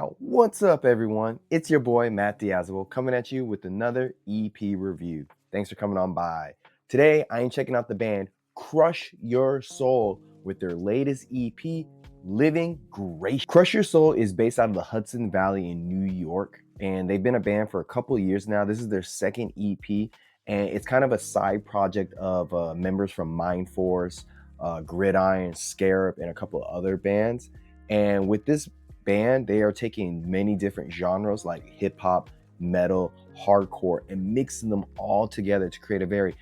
Wow, what's up everyone? It's your boy Matt Diazable coming at you with another EP review. Thanks for coming on by. Today I am checking out the band Crush Your Soul with their latest EP, Living Gracious. Crush Your Soul is based out of the Hudson Valley in New York, and they've been a band for a couple years now. This is their second EP, and it's kind of a side project of members from Mindforce, Gridiron, Scarab, and a couple of other bands. And with this band, they are taking many different genres like hip hop, metal, hardcore, and mixing them all together to create a very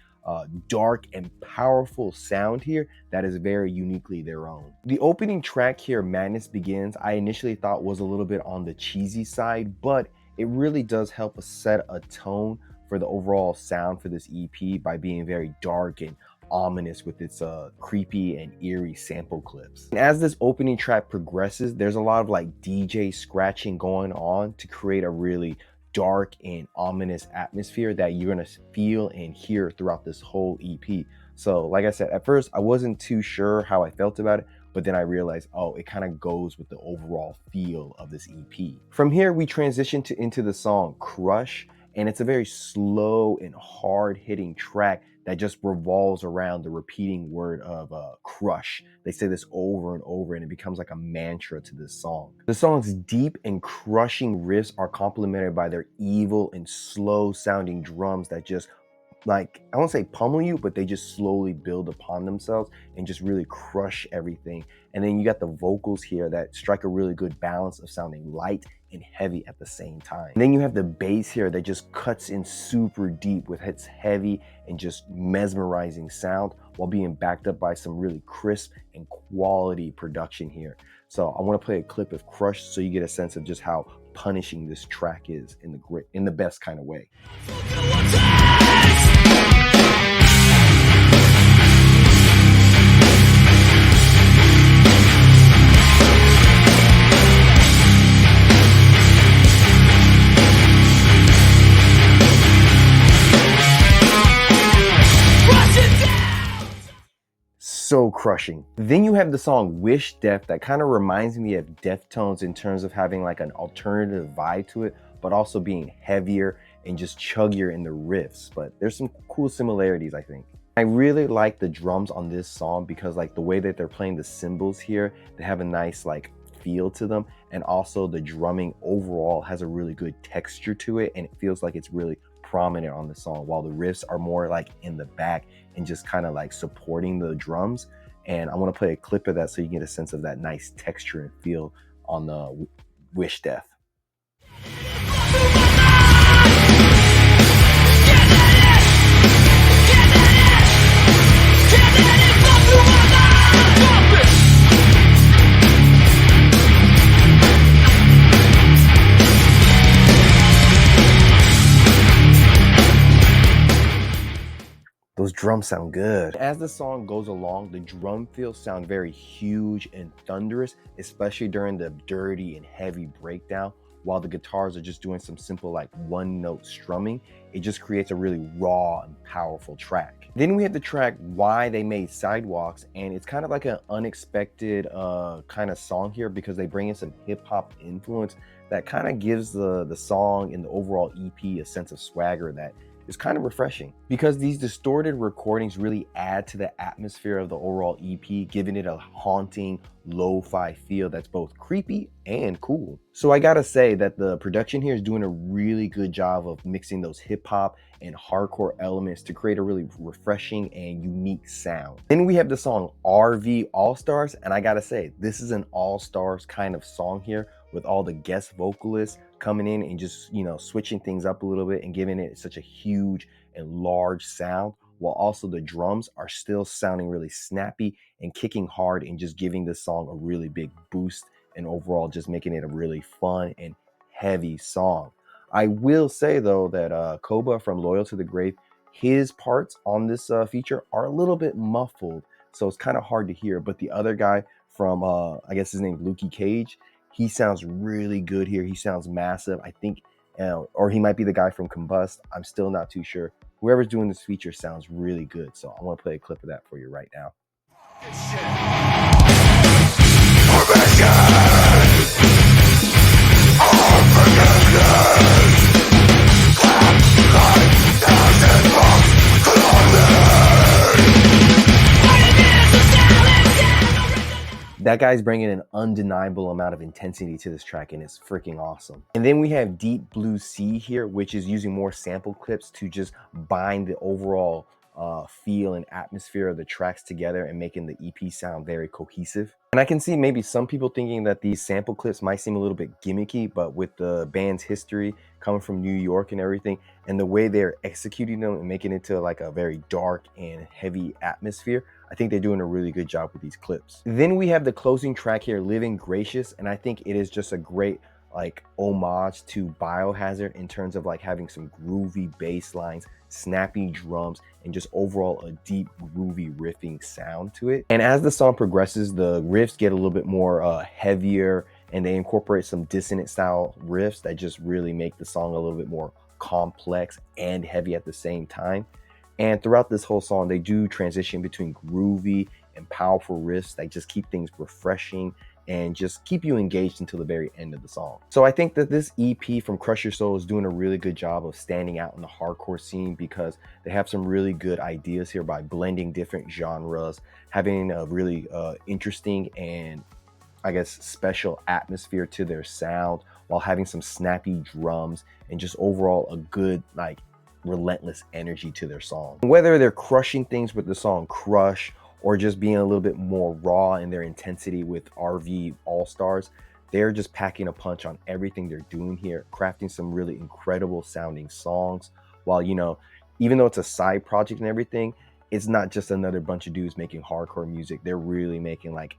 dark and powerful sound here that is very uniquely their own. The opening track here, Madness Begins, I initially thought was a little bit on the cheesy side, but it really does help us set a tone for the overall sound for this EP by being very dark and ominous with its creepy and eerie sample clips. And as this opening track progresses, there's a lot of like DJ scratching going on to create a really dark and ominous atmosphere that you're gonna feel and hear throughout this whole EP. So like I said, at first I wasn't too sure how I felt about it, but then I realized, oh, it kind of goes with the overall feel of this EP. From here, we transition into the song Crush, and it's a very slow and hard-hitting track that just revolves around the repeating word of crush. They say this over and over, and it becomes like a mantra to this song. The song's deep and crushing riffs are complemented by their evil and slow-sounding drums that just, like, I won't say pummel you, but they just slowly build upon themselves and just really crush everything. And then you got the vocals here that strike a really good balance of sounding light and heavy at the same time. And then you have the bass here that just cuts in super deep with its heavy and just mesmerizing sound while being backed up by some really crisp and quality production here. So I want to play a clip of Crush so you get a sense of just how punishing this track is in the best kind of way. So crushing. Then you have the song Wish Death that kind of reminds me of Deftones in terms of having like an alternative vibe to it, but also being heavier and just chuggier in the riffs. But there's some cool similarities, I think. I really like the drums on this song because like the way that they're playing the cymbals here, they have a nice like feel to them, and also the drumming overall has a really good texture to it, and it feels like it's really prominent on the song, while the riffs are more like in the back and just kind of like supporting the drums. And I want to play a clip of that so you get a sense of that nice texture and feel on the Wish Death. Those drums sound good. As the song goes along, the drum fills sound very huge and thunderous, especially during the dirty and heavy breakdown, while the guitars are just doing some simple like one-note strumming. It just creates a really raw and powerful track. Then we have the track Why They Made Sidewalks, and it's kind of like an unexpected kind of song here because they bring in some hip-hop influence that kind of gives the song and the overall EP a sense of swagger that is kind of refreshing, because these distorted recordings really add to the atmosphere of the overall EP, giving it a haunting lo-fi feel that's both creepy and cool. So I gotta say that the production here is doing a really good job of mixing those hip hop and hardcore elements to create a really refreshing and unique sound. Then we have the song RV All-Stars, and I gotta say, this is an all-stars kind of song here with all the guest vocalists coming in and just, you know, switching things up a little bit and giving it such a huge and large sound, while also the drums are still sounding really snappy and kicking hard and just giving the song a really big boost and overall just making it a really fun and heavy song. I will say though that Koba from Loyal to the Grave, his parts on this feature are a little bit muffled, so it's kind of hard to hear, but the other guy from I guess his name Lukey Cage, he sounds really good here. He sounds massive, I think, or he might be the guy from Combust. I'm still not too sure. Whoever's doing this feature sounds really good, so I want to play a clip of that for you right now. That guy's bringing an undeniable amount of intensity to this track, and it's freaking awesome. And then we have Deep Blue Sea here, which is using more sample clips to just bind the overall feel and atmosphere of the tracks together and making the EP sound very cohesive. And I can see maybe some people thinking that these sample clips might seem a little bit gimmicky, but with the band's history coming from New York and everything, and the way they're executing them and making it to like a very dark and heavy atmosphere, I think they're doing a really good job with these clips. Then we have the closing track here, Living Gracious, and I think it is just a great like homage to Biohazard in terms of like having some groovy bass lines, snappy drums, and just overall a deep groovy riffing sound to it. And as the song progresses, the riffs get a little bit more heavier, and they incorporate some dissonant style riffs that just really make the song a little bit more complex and heavy at the same time. And throughout this whole song, they do transition between groovy and powerful riffs that just keep things refreshing and just keep you engaged until the very end of the song. So I think that this EP from Crush Your Soul is doing a really good job of standing out in the hardcore scene, because they have some really good ideas here by blending different genres, having a really interesting and I guess special atmosphere to their sound, while having some snappy drums and just overall a good like relentless energy to their song. Whether they're crushing things with the song Crush or just being a little bit more raw in their intensity with RV All-Stars, they're just packing a punch on everything they're doing here, crafting some really incredible sounding songs. While, you know, even though it's a side project and everything, it's not just another bunch of dudes making hardcore music. They're really making like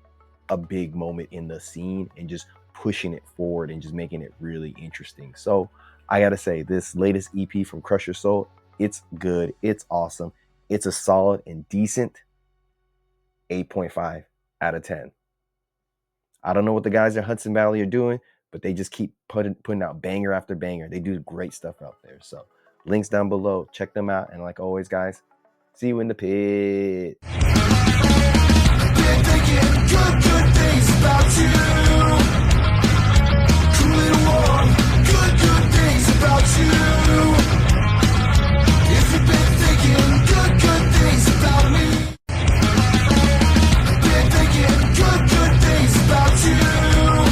a big moment in the scene and just pushing it forward and just making it really interesting. So I gotta say, this latest EP from Crush Your Soul, it's good, it's awesome, it's a solid and decent 8.5 out of 10. I don't know what the guys at Hudson Valley are doing, but they just keep putting out banger after banger. They do great stuff out there. So links down below, check them out. And like always, guys, see you in the pit. Good things about you.